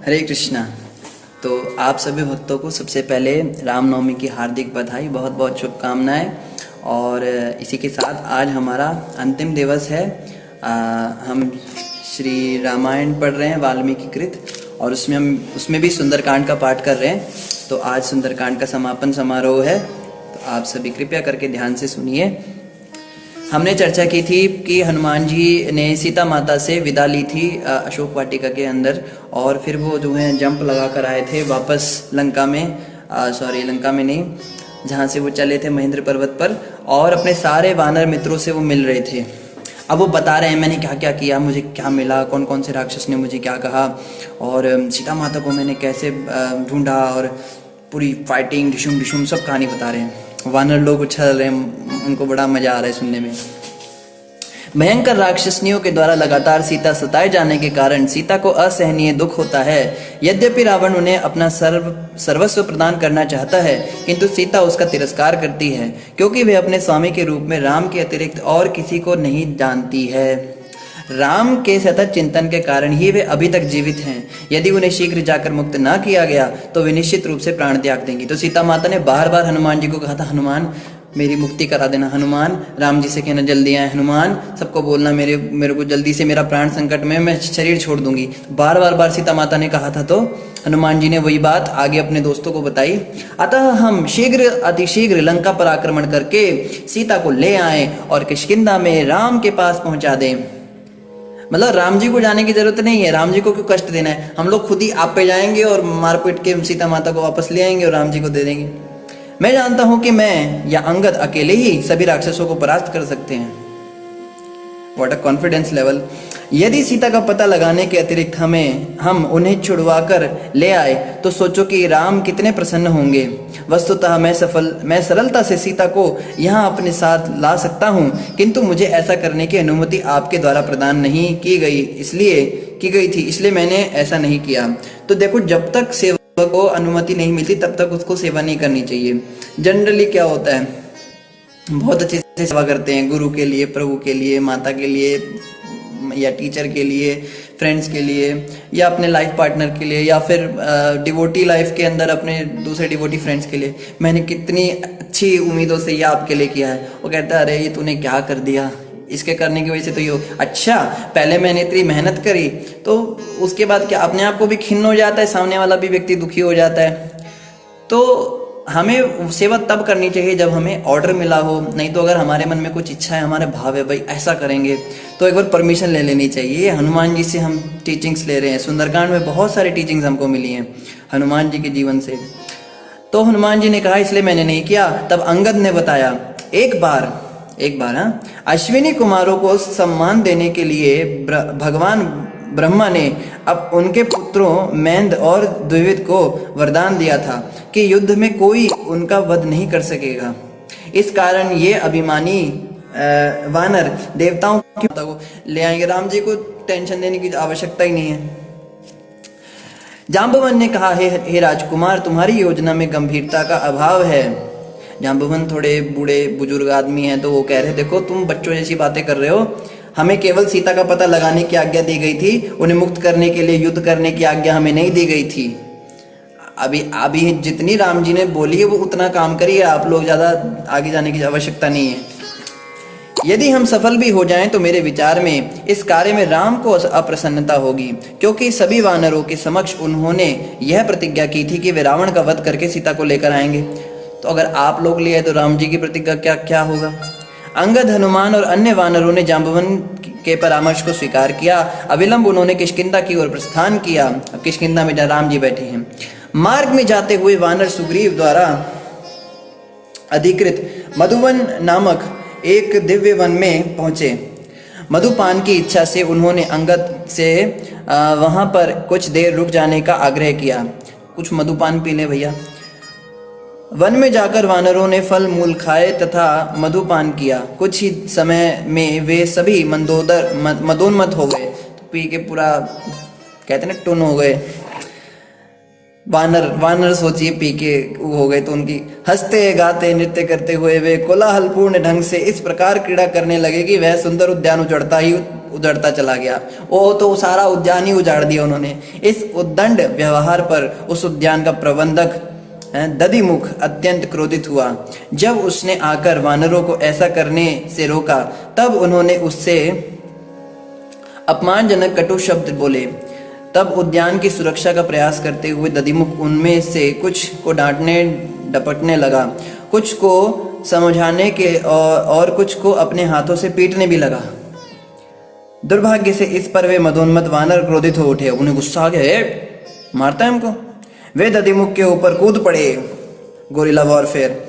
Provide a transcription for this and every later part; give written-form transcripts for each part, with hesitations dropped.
हरे कृष्णा। तो आप सभी भक्तों को सबसे पहले रामनवमी की हार्दिक बधाई, बहुत बहुत शुभकामनाएं। और इसी के साथ आज हमारा अंतिम दिवस है। हम श्री रामायण पढ़ रहे हैं वाल्मीकि कृत, और उसमें भी सुंदरकांड का पाठ कर रहे हैं। तो आज सुंदरकांड का समापन समारोह है, तो आप सभी कृपया करके ध्यान से सुनिए। हमने चर्चा की थी कि हनुमान जी ने सीता माता से विदा ली थी अशोक वाटिका के अंदर, और फिर वो जो है जंप लगा कर आए थे वापस लंका में, लंका में नहीं, जहाँ से वो चले थे महेंद्र पर्वत पर, और अपने सारे वानर मित्रों से वो मिल रहे थे। अब वो बता रहे हैं मैंने क्या क्या किया, मुझे क्या मिला, कौन कौन से राक्षस ने मुझे क्या कहा, और सीता माता को मैंने कैसे ढूंढा, और पूरी फाइटिंग डिशुम डिशुम सब कहानी बता रहे हैं। वानर लोग उछल रहे हैं, उनको बड़ा मजा आ रहा है सुनने में। भयंकर राक्षसनियों के द्वारा लगातार सीता सताए जाने के कारण सीता को असहनीय दुख होता है। यद्यपि रावण उन्हें अपना सर्वस्व प्रदान करना चाहता है, किंतु सीता उसका तिरस्कार करती है, क्योंकि वे अपने स्वामी के रूप में राम के अतिरिक्त और किसी को नहीं जानती है। राम के सतत चिंतन के कारण ही वे अभी तक जीवित हैं। यदि उन्हें शीघ्र जाकर मुक्त ना किया गया तो वे निश्चित रूप से प्राण त्याग देंगी। तो सीता माता ने बार बार हनुमान जी को कहा था, हनुमान मेरी मुक्ति करा देना, हनुमान राम जी से कहना जल्दी आए, हनुमान सबको बोलना मेरे को जल्दी से, मेरा प्राण संकट में, मैं शरीर छोड़ दूंगी। बार सीता माता ने कहा था, तो हनुमान जी ने वही बात आगे अपने दोस्तों को बताई। अतः हम अतिशीघ्र लंका पर आक्रमण करके सीता को ले आए और किष्किंधा में राम के पास पहुंचा दें। मतलब राम जी को जाने की जरूरत नहीं है, राम जी को क्यों कष्ट देना है, हम लोग खुद ही आप पे जाएंगे और मारपीट के सीता माता को वापस ले आएंगे और राम जी को दे देंगे। मैं जानता हूं कि मैं या अंगद अकेले ही सभी राक्षसों को परास्त कर सकते हैं। What a confidence level. यदि सीता का पता लगाने के अतिरिक्त हम उन्हें छुड़वा कर ले आए तो सोचो कि राम कितने प्रसन्न होंगे। वस्तुतः मैं सरलता से सीता को यहाँ अपने साथ ला सकता हूँ, किंतु मुझे ऐसा करने की अनुमति आपके द्वारा प्रदान नहीं की गई थी, इसलिए मैंने ऐसा नहीं किया। तो देखो, जब तक सेवक को अनुमति नहीं मिलती तब तक उसको सेवा नहीं करनी चाहिए। जनरली क्या होता है, बहुत अच्छे से सेवा करते हैं गुरु के लिए, प्रभु के लिए, माता के लिए, या टीचर के लिए, फ्रेंड्स के लिए, या अपने लाइफ पार्टनर के लिए, या फिर डिवोटी लाइफ के अंदर अपने दूसरे डिवोटी फ्रेंड्स के लिए। मैंने कितनी अच्छी उम्मीदों से ये आपके लिए किया है, वो कहता है अरे ये तूने क्या कर दिया, इसके करने की वजह से तो ये अच्छा, पहले मैंने इतनी मेहनत करी, तो उसके बाद क्या अपने आप को भी खिन्न हो जाता है, सामने वाला भी व्यक्ति दुखी हो जाता है। तो हमें सेवा तब करनी चाहिए जब हमें ऑर्डर मिला हो, नहीं तो अगर हमारे मन में कुछ इच्छा है, हमारे भाव है भाई ऐसा करेंगे, तो एक बार परमिशन ले लेनी चाहिए। हनुमान जी से हम टीचिंग्स ले रहे हैं, सुंदरकांड में बहुत सारी टीचिंग्स हमको मिली हैं हनुमान जी के जीवन से। तो हनुमान जी ने कहा इसलिए मैंने नहीं किया। तब अंगद ने बताया, एक बार अश्विनी कुमारों को सम्मान देने के लिए भगवान ब्रह्मा ने अब उनके पुत्रों मैंद और द्विविद को वरदान दिया था कि युद्ध में कोई उनका वध नहीं कर सकेगा। इस कारण ये अभिमानी वानर देवताओं की को ले आएंगे। राम जी को टेंशन देने की आवश्यकता ही नहीं है। जाम्बवन ने कहा, हे राजकुमार, तुम्हारी योजना में गंभीरता का अभाव है। जाम्बवन थोड़े बूढ़े बुजुर्ग आदमी हैं, तो वो कह रहे, देखो तुम बच्चों जैसी बातें कर रहे हो, हमें केवल सीता का पता लगाने की आज्ञा दी गई थी, उन्हें मुक्त करने के लिए युद्ध करने की आज्ञा हमें नहीं दी गई थी। अभी जितनी राम जी ने बोली है वो उतना काम करिए, आप लोग ज़्यादा आगे जाने की आवश्यकता नहीं है। यदि हम सफल भी हो जाएं तो मेरे विचार में इस कार्य में राम को अप्रसन्नता होगी, क्योंकि सभी वानरों के समक्ष उन्होंने यह प्रतिज्ञा की थी कि वे रावण का वध करके सीता को लेकर आएंगे। तो अगर आप लोग लिए तो राम जी की प्रतिज्ञा क्या होगा। अंगद, हनुमान और अन्य वानरों ने जाम्बवन के परामर्श को स्वीकार किया। अविलंब उन्होंने किष्किंधा की ओर प्रस्थान किया। अब किष्किंधा में राम जी बैठे हैं। मार्ग में जाते हुए वानर सुग्रीव द्वारा अधिकृत मधुवन नामक एक दिव्य वन में पहुंचे। मधुपान की इच्छा से उन्होंने अंगद से वहां पर कुछ देर रुक जाने का आग्रह किया। कुछ मधुपान पी ले भैया। वन में जाकर वानरों ने फल मूल खाए तथा मधुपान किया। कुछ ही समय में वे सभी मदोन्मत्त हो गए। तो पी के पूरा कहते ना टुन हो गए। वानर सोचिए पी के हो गए, तो उनकी हंसते गाते नृत्य करते हुए वे कोलाहलपूर्ण ढंग से इस प्रकार क्रीड़ा करने लगे कि वह सुंदर उद्यान उजड़ता ही उजड़ता चला गया। वो तो सारा उद्यान ही उजाड़ दिया उन्होंने। इस उद्दंड व्यवहार पर उस उद्यान का प्रबंधक दधिमुख अत्यंत क्रोधित हुआ। जब उसने आकर वानरों को ऐसा करने से रोका, तब उन्होंने उससे अपमानजनक कटु शब्द बोले। तब उद्यान की सुरक्षा का प्रयास करते हुए दधिमुख उनमें से कुछ को डांटने डपटने लगा, कुछ को समझाने के और कुछ को अपने हाथों से पीटने भी लगा। दुर्भाग्य से इस पर वे मदोन्मत्त वानर क्रोधित हो उठे। उन्हें गुस्सा आ गया, मारता है हमको। वे दधिमुख के ऊपर कूद पड़े, गोरिल्ला वॉरफेयर,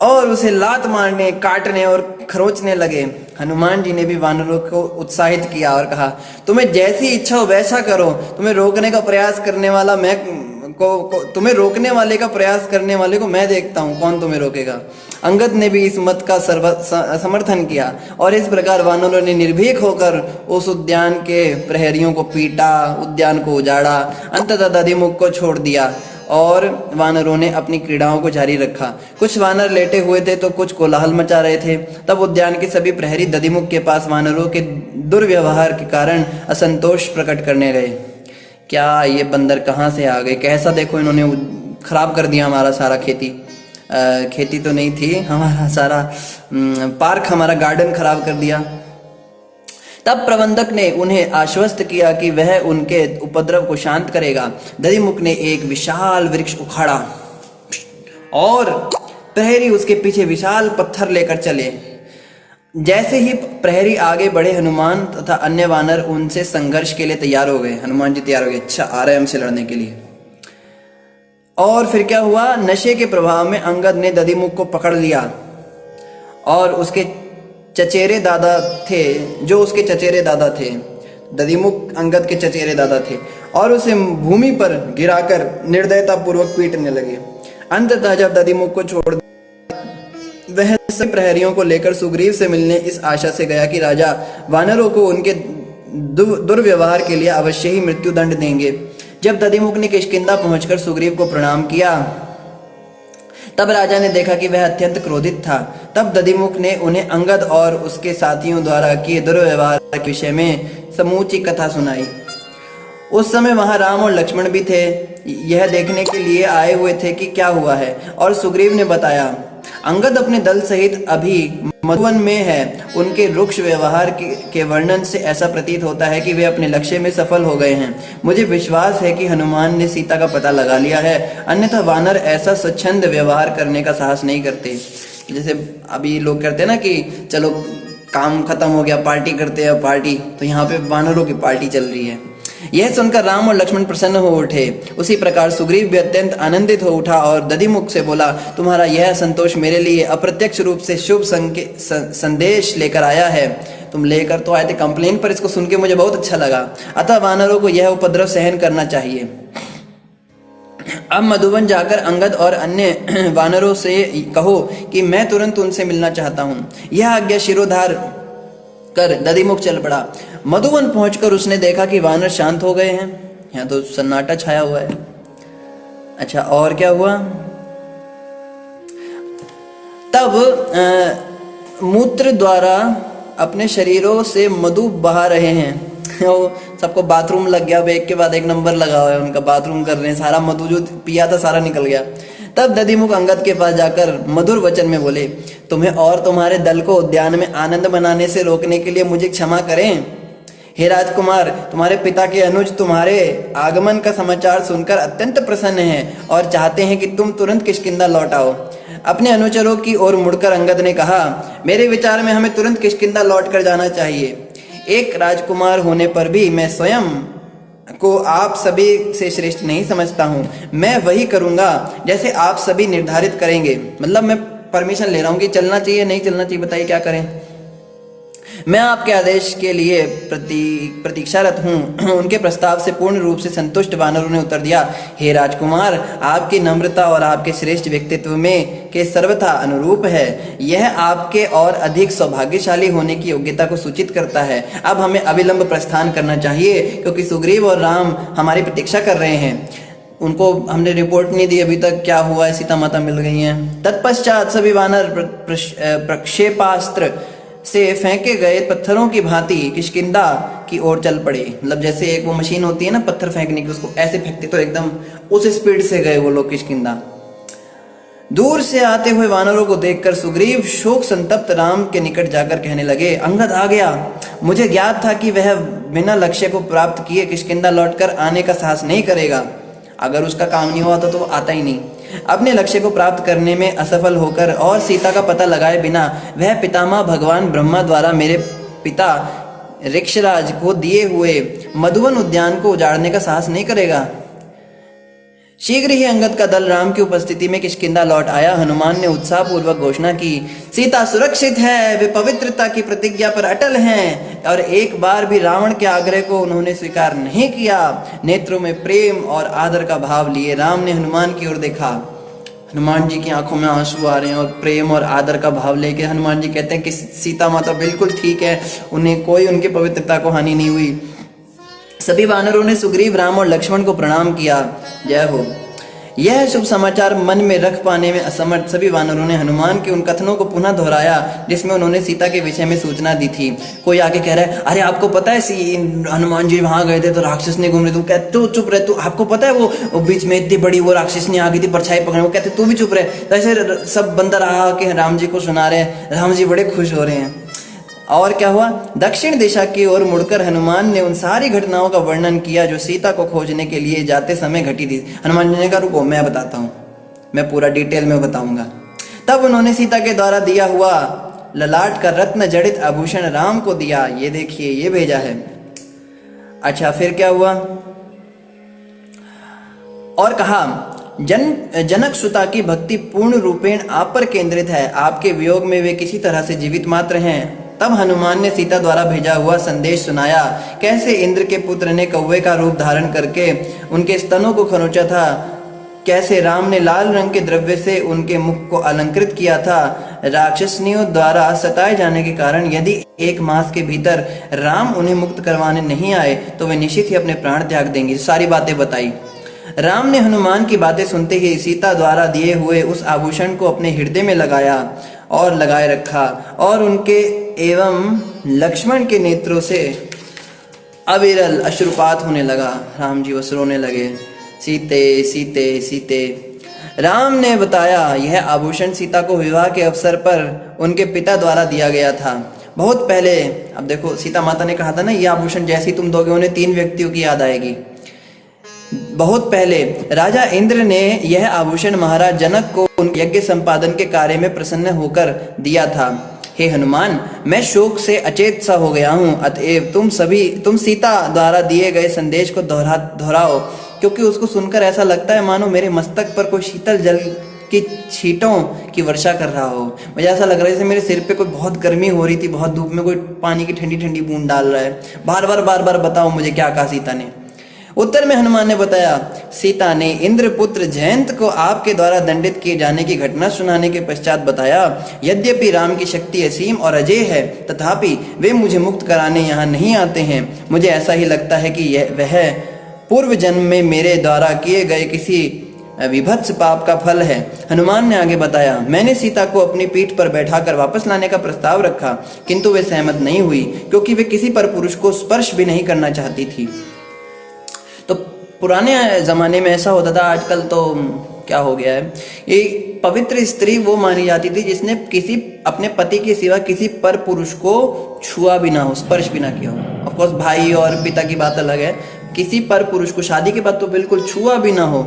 और उसे लात मारने, काटने और खरोचने लगे। हनुमान जी ने भी वानरों को उत्साहित किया और कहा, तुम्हें जैसी इच्छा हो वैसा करो। तुम्हें रोकने का प्रयास करने वाला तुम्हें रोकने वाले का प्रयास करने वाले को मैं देखता हूँ, कौन तुम्हें रोकेगा। अंगद ने भी इस मत का समर्थन किया और इस प्रकार वानरों ने निर्भीक होकर उस उद्यान के प्रहरियों को पीटा, उद्यान को उजाड़ा, अंततः दधिमुख को छोड़ दिया और वानरों ने अपनी क्रीड़ाओं को जारी रखा। कुछ वानर लेटे हुए थे तो कुछ कोलाहल मचा रहे थे। तब उद्यान के सभी प्रहरी दधिमुख के पास वानरों के दुर्व्यवहार के कारण असंतोष प्रकट करने गए। क्या ये बंदर कहाँ से आ गए, कैसा देखो इन्होंने खराब कर दिया हमारा सारा खेती तो नहीं थी, हमारा सारा पार्क, हमारा गार्डन खराब कर दिया। तब प्रबंधक ने उन्हें आश्वस्त किया कि वह उनके उपद्रव को शांत करेगा। दधिमुख ने एक विशाल वृक्ष उखाड़ा और प्रहरी उसके पीछे विशाल पत्थर लेकर चले। जैसे ही प्रहरी आगे बढ़े, हनुमान तथा अन्य वानर उनसे संघर्ष के लिए तैयार हो गए। हनुमान जी तैयार हो गए, अच्छा आ रहे हैं हमसे लड़ने के लिए। और फिर क्या हुआ, नशे के प्रभाव में अंगद ने दधिमुख को पकड़ लिया और उसके चचेरे दादा थे, जो उसके चचेरे दादा थे, दधिमुख अंगद के चचेरे दादा थे, और उसे भूमि पर गिराकर निर्दयता पूर्वक पीटने लगे। अंततः जब दधिमुख को छोड़ वह सभी प्रहरियों को लेकर सुग्रीव से मिलने इस आशा से गया कि राजा वानरों को उनके दुर्व्यवहार के लिए अवश्य ही मृत्यु दंड देंगे। जब दधिमुख ने किष्किंधा पहुंचकर सुग्रीव को प्रणाम किया, तब राजा ने देखा कि वह अत्यंत क्रोधित था। तब दधिमुख ने उन्हें अंगद और उसके साथियों द्वारा किए दुर्व्यवहार के विषय में समूची कथा सुनाई। उस समय वहां राम और लक्ष्मण भी थे, यह देखने के लिए आए हुए थे कि क्या हुआ है। और सुग्रीव ने बताया, अंगद अपने दल सहित अभी मधुवन में है। उनके रुक्ष व्यवहार के वर्णन से ऐसा प्रतीत होता है कि वे अपने लक्ष्य में सफल हो गए हैं। मुझे विश्वास है कि हनुमान ने सीता का पता लगा लिया है, अन्यथा वानर ऐसा स्वच्छंद व्यवहार करने का साहस नहीं करते। जैसे अभी लोग करते हैं ना कि चलो काम खत्म हो गया, पार्टी करते हैं पार्टी, तो यहाँ पे वानरों की पार्टी चल रही है। यह सुनकर राम और लक्ष्मण प्रसन्न हो उठे। उसी प्रकार सुग्रीव भी अत्यंत आनंदित हो उठा और दधिमुख से बोला, तुम्हारा यह संतोष मेरे लिए अप्रत्यक्ष रूप से शुभ संदेश लेकर आया है। तुम लेकर तो आए थे कंप्लेन, पर इसको सुन के मुझे बहुत अच्छा लगा। अतः वानरों को यह उपद्रव सहन करना चाहिए। अब मधुवन जाकर अंगद और अन्य वानरों से कहो कि मैं तुरंत उनसे मिलना चाहता हूँ। यह आज्ञा शिरोधार कर दधिमुख चल पड़ा। मधुवन पहुंचकर उसने देखा कि वानर शांत हो गए हैं। यहाँ तो सन्नाटा छाया हुआ है। अच्छा, और क्या हुआ? तब मूत्र द्वारा अपने शरीरों से मधु बहा रहे हैं। वो सबको बाथरूम लग गया, एक के बाद एक नंबर लगा हुआ है उनका, बाथरूम कर रहे हैं, सारा मधु जो पिया था सारा निकल गया। तब दधिमुख अंगद के पास जाकर मधुर वचन में बोले, तुम्हें और तुम्हारे दल को उद्यान में आनंद मनाने से रोकने के लिए मुझे क्षमा करें। हे राजकुमार, तुम्हारे पिता के अनुज तुम्हारे आगमन का समाचार सुनकर अत्यंत प्रसन्न हैं और चाहते हैं कि तुम तुरंत किष्किंधा लौट आओ। अपने अनुचरों की ओर मुड़कर अंगद ने कहा, मेरे विचार में हमें तुरंत किष्किंधा लौट कर जाना चाहिए। एक राजकुमार होने पर भी मैं स्वयं को आप सभी से श्रेष्ठ नहीं समझता हूँ। मैं वही करूँगा जैसे आप सभी निर्धारित करेंगे। मतलब मैं परमिशन ले रहा हूँ कि चलना चाहिए नहीं चलना चाहिए, बताइए क्या करें। मैं आपके आदेश के लिए प्रतीक्षारत हूँ। उनके प्रस्ताव से पूर्ण रूप से संतुष्ट वानरों ने उत्तर दिया, हे राजकुमार, आपकी नम्रता और आपके श्रेष्ठ व्यक्तित्व में के सर्वथा अनुरूप है। यह आपके और अधिक सौभाग्यशाली होने की योग्यता को सूचित करता है। अब हमें अविलंब प्रस्थान करना चाहिए, क्योंकि सुग्रीव और राम हमारी प्रतीक्षा कर रहे हैं। उनको हमने रिपोर्ट नहीं दी अभी तक क्या हुआ है, सीता माता मिल गई हैं। तत्पश्चात सभी वानर प्रक्षेपास्त्र से फेंके गए पत्थरों की भांति किष्किंधा की ओर चल पड़े। मतलब जैसे एक वो मशीन होती है ना पत्थर फेंकने की, उसको ऐसे फेंकते तो एकदम उस स्पीड से गए वो लोग किष्किंधा। दूर से आते हुए वानरों को देखकर सुग्रीव शोक संतप्त राम के निकट जाकर कहने लगे, अंगद आ गया। मुझे ज्ञात था कि वह बिना लक्ष्य को प्राप्त किए किष्किंधा लौटकर आने का साहस नहीं करेगा। अगर उसका काम नहीं हुआ तो आता ही नहीं। अपने लक्ष्य को प्राप्त करने में असफल होकर और सीता का पता लगाए बिना वह पितामह भगवान ब्रह्मा द्वारा मेरे पिता ऋक्षराज को दिए हुए मधुवन उद्यान को उजाड़ने का साहस नहीं करेगा। शीघ्र ही अंगद का दल राम की उपस्थिति में किष्किंधा लौट आया। हनुमान ने उत्साह पूर्वक घोषणा की, सीता सुरक्षित है, वे पवित्रता की प्रतिज्ञा पर अटल हैं और एक बार भी रावण के आग्रह को उन्होंने स्वीकार नहीं किया। नेत्रों में प्रेम और आदर का भाव लिए राम ने हनुमान की ओर देखा। हनुमान जी की आंखों में आंसू आ रहे हैं और प्रेम और आदर का भाव लेके हनुमान जी कहते हैं कि सीता माता बिल्कुल ठीक है, उन्हें कोई उनकी पवित्रता को हानि नहीं हुई। सभी वानरों ने सुग्रीव, राम और लक्ष्मण को प्रणाम किया। जय हो। यह शुभ समाचार मन में रख पाने में असमर्थ सभी वानरों ने हनुमान के उन कथनों को पुनः दोहराया जिसमें उन्होंने सीता के विषय में सूचना दी थी। कोई आगे कह रहा है, अरे आपको पता है हनुमान जी वहां गए थे तो राक्षस ने घूम रहे, तू कहते तू चुप रहे, तू आपको पता है वो बीच में इतनी बड़ी वो राक्षसनी आ गई थी परछाई पकड़ने, वो कहते तू भी चुप रहे। तो ऐसे सब बंदर आके राम जी को सुना रहे हैं। राम जी बड़े खुश हो रहे हैं। और क्या हुआ, दक्षिण दिशा की ओर मुड़कर हनुमान ने उन सारी घटनाओं का वर्णन किया जो सीता को खोजने के लिए जाते समय घटी थी। हनुमान जी ने कहा रुको मैं बताता हूँ, मैं पूरा डिटेल में बताऊंगा। तब उन्होंने सीता के द्वारा दिया हुआ ललाट का रत्न जड़ित आभूषण राम को दिया। ये देखिए ये भेजा है। अच्छा फिर क्या हुआ, और कहा जनक सुता की भक्ति पूर्ण रूपेण आप पर केंद्रित है, आपके वियोग में वे किसी तरह से जीवित मात्र हैं। तब हनुमान ने सीता द्वारा भेजा हुआ संदेश सुनाया, कैसे इंद्र के पुत्र ने कौवे का रूप धारण करके उनके स्तनों को खरोंचा था, कैसे राम ने लाल रंग के द्रव्य से उनके मुख को अलंकृत किया था। राक्षसनियों द्वारा सताए जाने के कारण यदि 1 मास के भीतर राम उन्हें मुक्त करवाने नहीं आए तो वे निश्चित ही अपने प्राण त्याग देंगे। सारी बातें बताई। राम ने हनुमान की बातें सुनते ही सीता द्वारा दिए हुए उस आभूषण को अपने हृदय में लगाया और लगाए रखा और उनके एवं लक्ष्मण के नेत्रों से अविरल अश्रुपात होने लगा। राम जी बस रोने लगे, सीते सीते सीते। राम ने बताया यह आभूषण सीता को विवाह के अवसर पर उनके पिता द्वारा दिया गया था बहुत पहले। अब देखो सीता माता ने कहा था ना, यह आभूषण जैसी तुम दोगे उन्हें 3 व्यक्तियों की याद आएगी। बहुत पहले राजा इंद्र ने यह आभूषण महाराज जनक को उनके यज्ञ संपादन के कार्य में प्रसन्न होकर दिया था। हे हनुमान, मैं शोक से अचेत सा हो गया हूँ, अतएव तुम सीता द्वारा दिए गए संदेश को दोहराओ, क्योंकि उसको सुनकर ऐसा लगता है मानो मेरे मस्तक पर कोई शीतल जल की छींटों की वर्षा कर रहा हो। मुझे ऐसा लग रहा है जैसे मेरे सिर पे कोई बहुत गर्मी हो रही थी, बहुत धूप में कोई पानी की ठंडी ठंडी बूंद डाल रहा है। बार बार बताओ मुझे क्या कहा सीता ने। उत्तर में हनुमान ने बताया, सीता ने इंद्रपुत्र जयंत को आपके द्वारा दंडित किए जाने की घटना सुनाने के पश्चात बताया, यद्यपि राम की शक्ति असीम और अजय है तथापि वे मुझे मुक्त कराने यहाँ नहीं आते हैं। मुझे ऐसा ही लगता है कि वह पूर्व जन्म में मेरे द्वारा किए गए किसी विभत्स पाप का फल है। हनुमान ने आगे बताया, मैंने सीता को अपनी पीठ पर बैठाकर वापस लाने का प्रस्ताव रखा, किंतु वे सहमत नहीं हुई, क्योंकि वे किसी पर पुरुष को स्पर्श भी नहीं करना चाहती थी। तो पुराने जमाने में ऐसा होता था, आजकल तो क्या हो गया है, ये पवित्र स्त्री वो मानी जाती थी जिसने किसी अपने पति के सिवा किसी पर पुरुष को छुआ भी ना हो, स्पर्श भी ना किया हो। ऑफ कोर्स भाई और पिता की बात अलग है, किसी पर पुरुष को शादी के बाद तो बिल्कुल छुआ भी ना हो,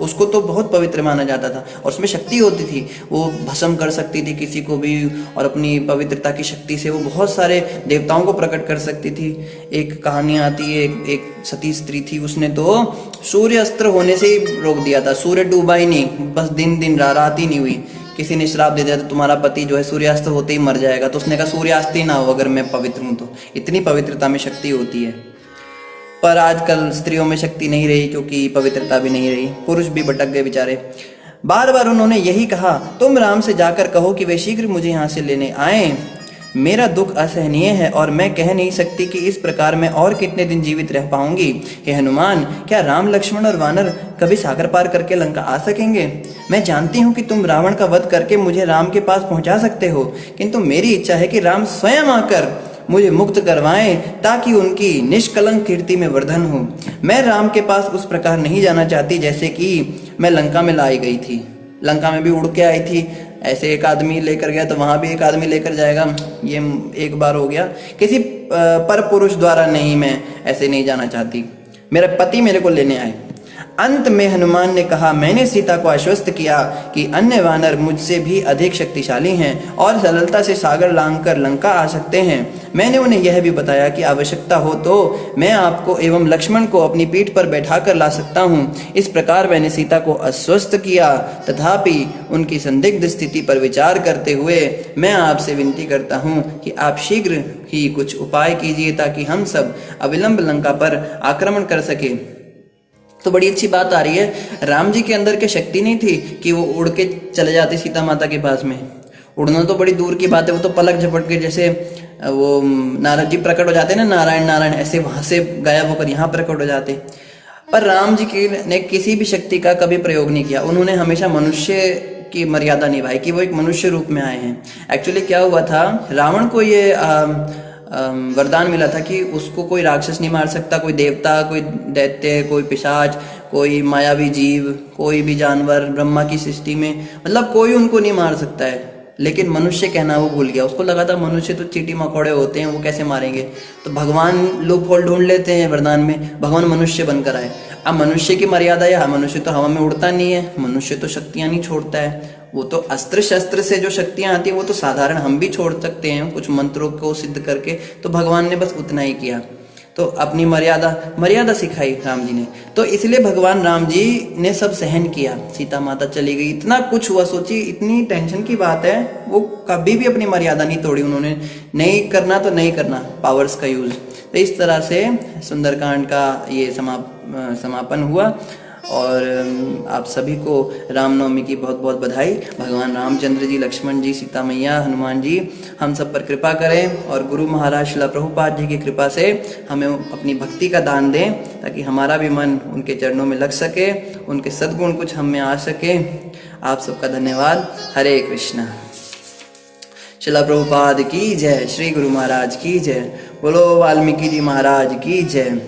उसको तो बहुत पवित्र माना जाता था। और उसमें शक्ति होती थी, वो भस्म कर सकती थी किसी को भी, और अपनी पवित्रता की शक्ति से वो बहुत सारे देवताओं को प्रकट कर सकती थी। एक कहानी आती है, एक सती स्त्री थी, उसने तो सूर्य अस्त्र होने से ही रोक दिया था। सूर्य डूबा ही नहीं, बस दिन रात ही नहीं हुई। किसी ने श्राप दे दिया तो तुम्हारा पति जो है सूर्यास्त होते ही मर जाएगा, तो उसने कहा सूर्यास्त ही ना हो अगर मैं पवित्र हूँ तो। इतनी पवित्रता में शक्ति होती है। पर आजकल स्त्रियों में शक्ति नहीं रही, क्योंकि पवित्रता भी नहीं रही, पुरुष भी भटक गए बेचारे। बार बार उन्होंने यही कहा, तुम राम से जाकर कहो कि वे शीघ्र मुझे यहाँ से लेने आए। मेरा दुख असहनीय है और मैं कह नहीं सकती कि इस प्रकार मैं और कितने दिन जीवित रह पाऊंगी। हे हनुमान, क्या राम, लक्ष्मण और वानर कभी सागर पार करके लंका आ सकेंगे? मैं जानती हूँ कि तुम रावण का वध करके मुझे राम के पास पहुंचा सकते हो, किंतु मेरी इच्छा है कि राम स्वयं आकर मुझे मुक्त करवाएं ताकि उनकी निष्कलंक कीर्ति में वर्धन हो। मैं राम के पास उस प्रकार नहीं जाना चाहती जैसे कि मैं लंका में लाई गई थी। लंका में भी उड़ के आई थी, ऐसे एक आदमी लेकर गया तो वहां भी एक आदमी लेकर जाएगा, ये एक बार हो गया। किसी पर पुरुष द्वारा नहीं, मैं ऐसे नहीं जाना चाहती, मेरा पति मेरे को लेने आए। अंत में हनुमान ने कहा, मैंने सीता को आश्वस्त किया कि अन्य वानर मुझसे भी अधिक शक्तिशाली हैं और सरलता से सागर लांघकर लंका आ सकते हैं। मैंने उन्हें यह भी बताया कि आवश्यकता हो तो मैं आपको एवं लक्ष्मण को अपनी पीठ पर बैठा कर ला सकता हूँ। इस प्रकार मैंने सीता को आश्वस्त किया। तथापि उनकी संदिग्ध स्थिति पर विचार करते हुए मैं आपसे विनती करता हूँ कि आप शीघ्र ही कुछ उपाय कीजिए ताकि हम सब अविलंब लंका पर आक्रमण कर सके। तो बड़ी अच्छी बात आ रही है, राम जी के अंदर क्या शक्ति नहीं थी कि वो उड़ के चले जाते सीता माता के पास में? उड़ना तो बड़ी दूर की बात है, वो तो पलक झपट के जैसे वो नारद जी प्रकट हो जाते ना, नारायण नारायण, ऐसे वहां से गायब होकर यहाँ प्रकट हो जाते। पर राम जी ने किसी भी शक्ति का कभी प्रयोग नहीं किया। उन्होंने हमेशा मनुष्य की मर्यादा निभाई कि वो एक मनुष्य रूप में आए हैं। एक्चुअली क्या हुआ था, रावण को ये वरदान मिला था कि उसको कोई राक्षस नहीं मार सकता, कोई देवता, कोई दैत्य, कोई पिशाच, कोई मायावी जीव, कोई भी जानवर ब्रह्मा की सृष्टि में, मतलब कोई उनको नहीं मार सकता है। लेकिन मनुष्य कहना वो भूल गया। उसको लगा था मनुष्य तो चींटी मकोड़े होते हैं, वो कैसे मारेंगे। तो भगवान लूप होल ढूंढ लेते हैं वरदान में, भगवान मनुष्य बनकर आए। अब मनुष्य की मर्यादा है, मनुष्य तो हवा में उड़ता नहीं है, मनुष्य तो शक्तियां नहीं छोड़ता है। वो तो अस्त्र शस्त्र से जो शक्तियां आती है वो तो साधारण हम भी छोड़ सकते हैं कुछ मंत्रों को सिद्ध करके। तो भगवान ने बस उतना ही किया, तो अपनी मर्यादा सिखाई राम जी ने। तो इसलिए भगवान राम जी ने सब सहन किया। सीता माता चली गई, इतना कुछ हुआ, सोचिए इतनी टेंशन की बात है, वो कभी भी अपनी मर्यादा नहीं तोड़ी उन्होंने। नहीं करना तो नहीं करना, पावर्स का यूज। तो इस तरह से सुंदरकांड का ये समापन हुआ। और आप सभी को रामनवमी की बहुत बहुत बधाई। भगवान रामचंद्र जी, लक्ष्मण जी, सीता मैया, हनुमान जी हम सब पर कृपा करें और गुरु महाराज श्रील प्रभुपाद जी की कृपा से हमें अपनी भक्ति का दान दें ताकि हमारा भी मन उनके चरणों में लग सके, उनके सद्गुण कुछ हम में आ सके। आप सबका धन्यवाद। हरे कृष्णा। श्रील प्रभुपाद की जय, श्री गुरु महाराज की जय, बोलो वाल्मीकि जी महाराज की जय।